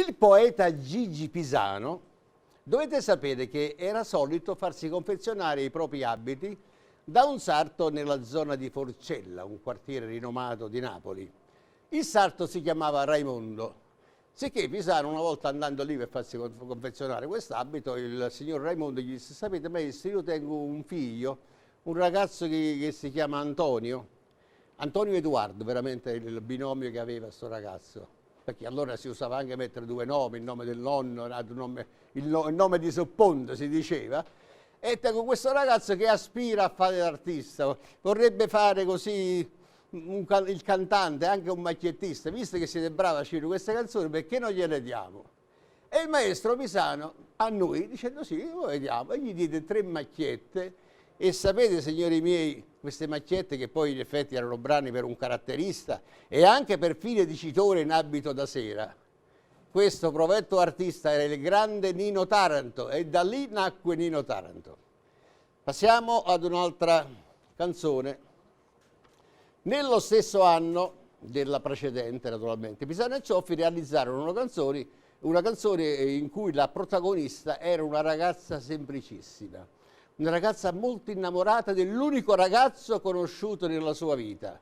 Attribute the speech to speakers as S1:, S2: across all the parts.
S1: Il poeta Gigi Pisano, dovete sapere che era solito farsi confezionare i propri abiti da un sarto nella zona di Forcella, un quartiere rinomato di Napoli. Il sarto si chiamava Raimondo, sicché Pisano, una volta andando lì per farsi confezionare quest'abito, il signor Raimondo gli disse: sapete maestro, io tengo un figlio, un ragazzo che si chiama Antonio Edoardo, veramente il binomio che aveva sto ragazzo, perché allora si usava anche mettere due nomi, il nome del nonno, il nome di sopponto si diceva. E tengo questo ragazzo che aspira a fare l'artista, vorrebbe fare così il cantante, anche un macchiettista. Visto che siete bravi a scrivere queste canzoni, perché non gliele diamo? E il maestro Pisano a noi, dicendo sì, lo vediamo, e gli diede 3 macchiette. E sapete, signori miei, queste macchiette, che poi in effetti erano brani per un caratterista e anche per fine dicitore in abito da sera. Questo provetto artista era il grande Nino Taranto, e da lì nacque Nino Taranto. Passiamo ad un'altra canzone. Nello stesso anno della precedente, naturalmente, Pisano e Cioffi realizzarono una canzone in cui la protagonista era una ragazza semplicissima, una ragazza molto innamorata dell'unico ragazzo conosciuto nella sua vita.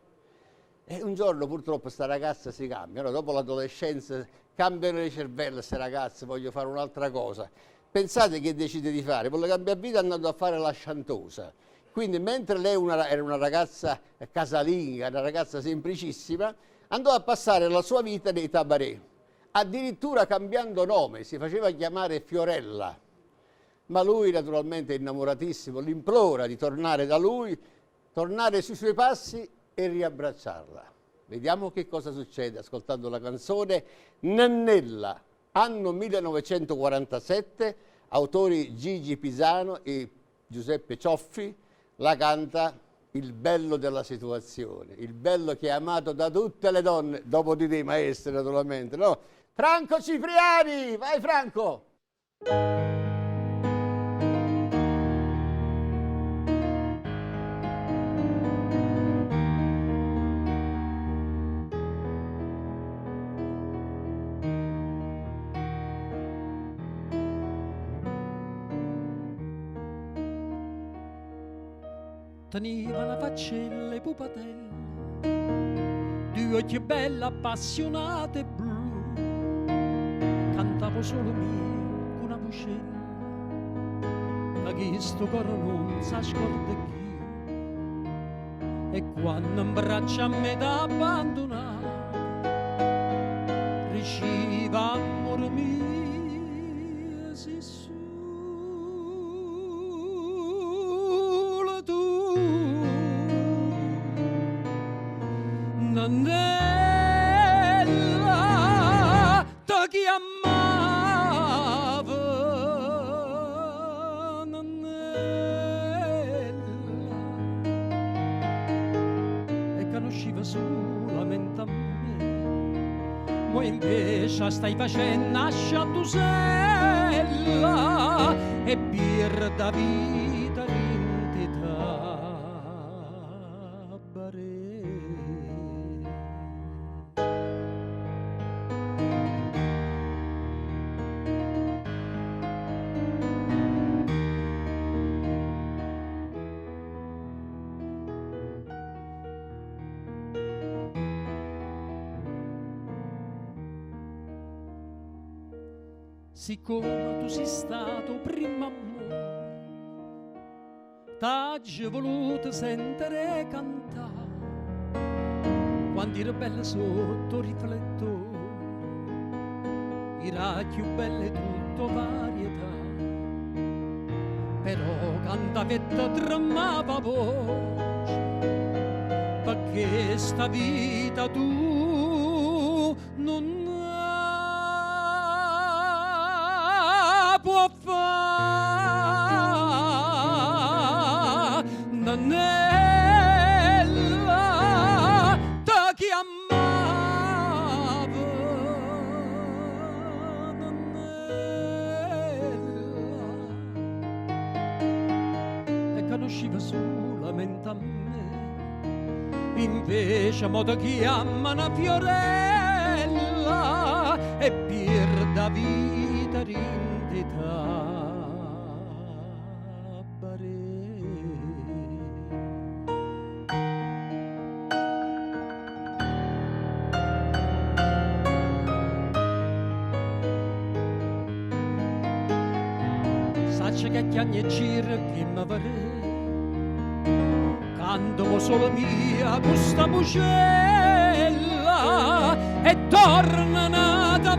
S1: E un giorno purtroppo questa ragazza si cambia, no? Dopo l'adolescenza cambiano le cervelle queste ragazze, voglio fare un'altra cosa. Pensate che decide di fare? Vuole cambiare vita andando a fare la chantosa. Quindi mentre lei era una ragazza casalinga, una ragazza semplicissima, andò a passare la sua vita nei tabarè, addirittura cambiando nome, si faceva chiamare Fiorella. Ma lui, naturalmente innamoratissimo, l'implora di tornare da lui, tornare sui suoi passi e riabbracciarla. Vediamo che cosa succede ascoltando la canzone Nannella, anno 1947, autori Gigi Pisano e Giuseppe Cioffi. La canta il bello della situazione, il bello che è amato da tutte le donne, dopo di te maestri naturalmente, no? Franco Cipriani, vai Franco!
S2: Teneva una faccella e pupatella, 2 occhi belli appassionate e blu, cantavo solo mio con una vocella, da chi sto coro non sa scorda chi, e quando in braccio a me da abbandonare, riusciva amore mio, si su. Nannella ti chiamava, Nannella, e conosceva solamente a me, ma invece stai facendo a sciandusella e perda vita di tabarè. Siccome tu sei stato primo amore, t'hai voluto sentire cantare, quando eri bella sotto riflettore, era più bella tutto varietà, però cantavi e ti tremava voce, perché sta vita tu non può fare. Nannella ti chiamava, Nannella, e conosceva solamente a me, invece mo ti chiama una Fiorella, e per da vita ridita saccia che chiagni e gira che mi pare canto solo mia questa bucella e torna nata